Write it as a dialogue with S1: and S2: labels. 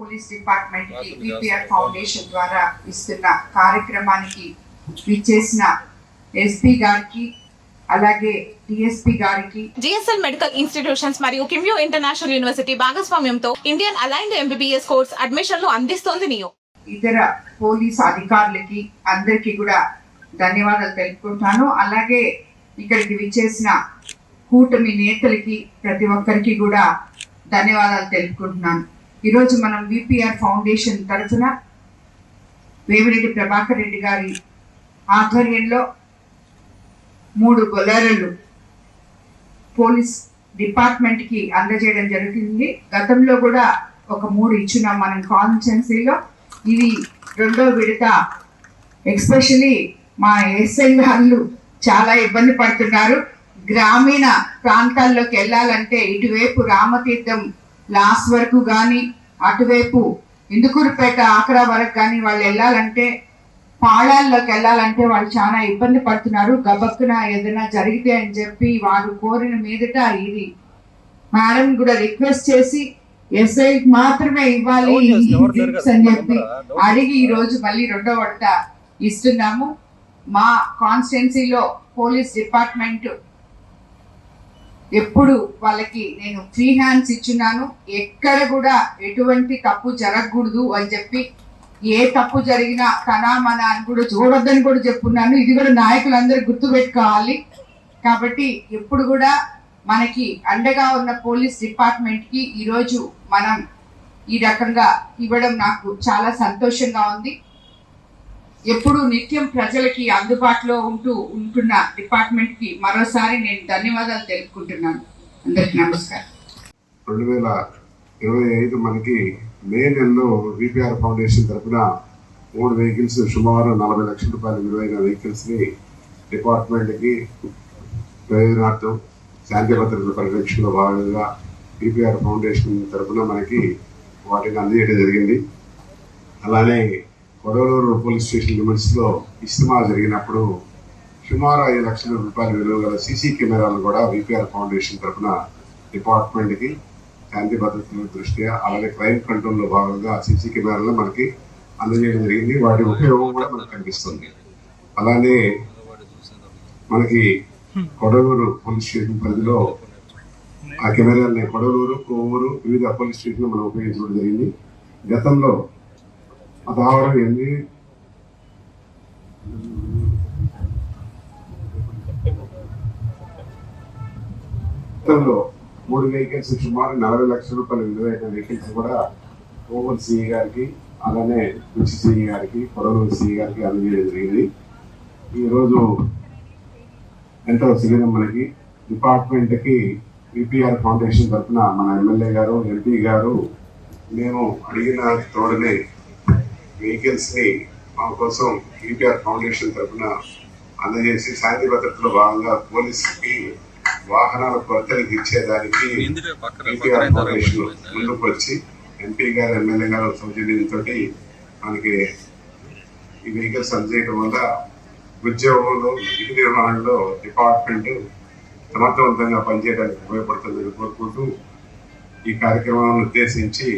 S1: Police department కి VPR foundation ద్వారా ఇస్తున్న కార్యక్రమానికి విచ్చేసిన ఎస్పీ గారికి అలాగే డిఎస్పీ గారికి
S2: జిఎస్ఎల్ మెడికల్ ఇన్స్టిట్యూషన్స్ మరియు కిమ్యూ ఇంటర్నేషనల్ యూనివర్సిటీ భాగస్వామ్యంతో ఇండియన్ అలైన్డ్ ఎంబీబీఎస్ కోర్స్ అడ్మిషన్లు అందిస్తోంది నియో.
S1: ఇతర పోలీస్ అధికారులకి అందరికీ కూడా ధన్యవాదాలు తెలుపుకుంటాను. అలాగే ఇక్కడికి విచ్చేసిన కూటమి నేతలకి ప్రతి ఒక్కరికి కూడా ధన్యవాదాలు తెలుపుకుంటున్నాను. ఈరోజు మనం విపిఆర్ ఫౌండేషన్ తరఫున వేమిరెడ్డి ప్రభాకర్ రెడ్డి గారి ఆధ్వర్యంలో 3 బొలెరోలు పోలీస్ డిపార్ట్మెంట్కి అందజేయడం జరుగుతుంది. గతంలో కూడా ఒక 3 ఇచ్చున్నాం మనం కాన్స్టిట్యున్సీలో. ఇది 2వ విడత. ఎస్పెషలీ మా ఎస్ఐ గారు చాలా ఇబ్బంది పడుతున్నారు. గ్రామీణ ప్రాంతాల్లోకి వెళ్ళాలంటే ఇటువైపు రామతీర్థం లాస్ట్ వరకు కానీ అటువైపు ఇందుకూరుపేట ఆఖరా వరకు కానీ వాళ్ళు వెళ్ళాలంటే పాళాల్లోకి వెళ్ళాలంటే వాళ్ళు చాలా ఇబ్బంది పడుతున్నారు. గబక్కున ఏదైనా జరిగితే అని చెప్పి వారు కోరిన మీదట ఇది మేడం కూడా రిక్వెస్ట్ చేసి ఎస్ఐ మాత్రమే ఇవ్వాలి అని చెప్పి అడిగి ఈ రోజు మళ్ళీ 2వ విడత ఇస్తున్నాము. మా కాన్స్టిట్యున్సీలో పోలీస్ డిపార్ట్మెంట్ ఎప్పుడు వాళ్ళకి నేను ఫ్రీ హ్యాండ్స్ ఇచ్చున్నాను. ఎక్కడ కూడా ఎటువంటి తప్పు జరగకూడదు అని చెప్పి, ఏ తప్పు జరిగినా మన అని కూడా చూడొద్దని కూడా చెప్పున్నాను. ఇది కూడా నాయకులందరూ గుర్తుపెట్టుకోవాలి. కాబట్టి ఎప్పుడు కూడా మనకి అండగా ఉన్న పోలీస్ డిపార్ట్మెంట్ కి ఈరోజు మనం ఈ రకంగా ఇవ్వడం నాకు చాలా సంతోషంగా ఉంది. ఎప్పుడు నిత్యం ప్రజలకి అందుబాటులో ఉంటున్న డిపార్ట్మెంట్ కి మరోసారి నేను ధన్యవాదాలు తెలుపుకుంటున్నాను. అందరికి నమస్కారం.
S3: 2025 మనకి మే నెలలో విపిఆర్ ఫౌండేషన్ తరఫున 3 వెహికల్స్ సుమారు 40 లక్షల రూపాయల విలువైన వెహికల్స్ ని డిపార్ట్మెంట్ కి ప్రయోజనార్థం శాంతి భద్రతల పరిరక్షణలో భాగంగా విపిఆర్ ఫౌండేషన్ తరఫున మనకి వాటిని అందజేయడం జరిగింది. అలానే కొడవలూరు పోలీస్ స్టేషన్ లిమిట్స్ లో ఇస్తిమా జరిగినప్పుడు సుమారు 5 లక్షల రూపాయల విలువ గల సీసీ కెమెరాలు కూడా విపిఆర్ ఫౌండేషన్ తరఫున డిపార్ట్మెంట్ కి శాంతి భద్రతల దృష్ట్యా అలాగే క్రైమ్ కంట్రోల్ లో భాగంగా సీసీ కెమెరాలు మనకి అందజేయడం జరిగింది. వాటి ఉపయోగం కూడా మనకు కనిపిస్తుంది. అలానే మనకి కొడవలూరు పోలీస్ స్టేషన్ పరిధిలో ఆ కెమెరాలని కొడవలూరు, కోవూరు వివిధ పోలీస్ స్టేషన్లో మనం ఉపయోగించడం జరిగింది. గతంలో అదావరం ఏంది గతంలో 3 వెహికల్స్ సుమారు 40 లక్షల రూపాయల విలువైన వెహికల్స్ కూడా కోవూరు సిఈ గారికి అలానే రుచి సిఈ గారికి కొడవలూరు సిఈ గారికి అందజేయడం జరిగింది. ఈరోజు ఎంతో శిబిరం మనకి డిపార్ట్మెంట్కి విపిఆర్ ఫౌండేషన్ తరఫున మన ఎమ్మెల్యే గారు, ఎంపీ గారు మేము అడిగిన తోడనే వెహికల్స్ ని మా కోసం విపిఆర్ ఫౌండేషన్ తరఫున అందజేసి శాంతి భద్రతలో భాగంగా పోలీసుకి వాహనాల కొరతలు తీర్చేదానికి విపిఆర్ ఫౌండేషన్ ముందుకు వచ్చి ఎంపీ గారు, ఎమ్మెల్యే గారు సౌజన్యంతో మనకి ఈ వెహికల్స్ అందజేయడం వల్ల ఉద్యోగంలో, విధి నిర్వహణలో డిపార్ట్మెంట్ సమర్థవంతంగా పనిచేయడానికి ఉపయోగపడుతుందని కోరుకుంటూ ఈ కార్యక్రమాన్ని ఉద్దేశించి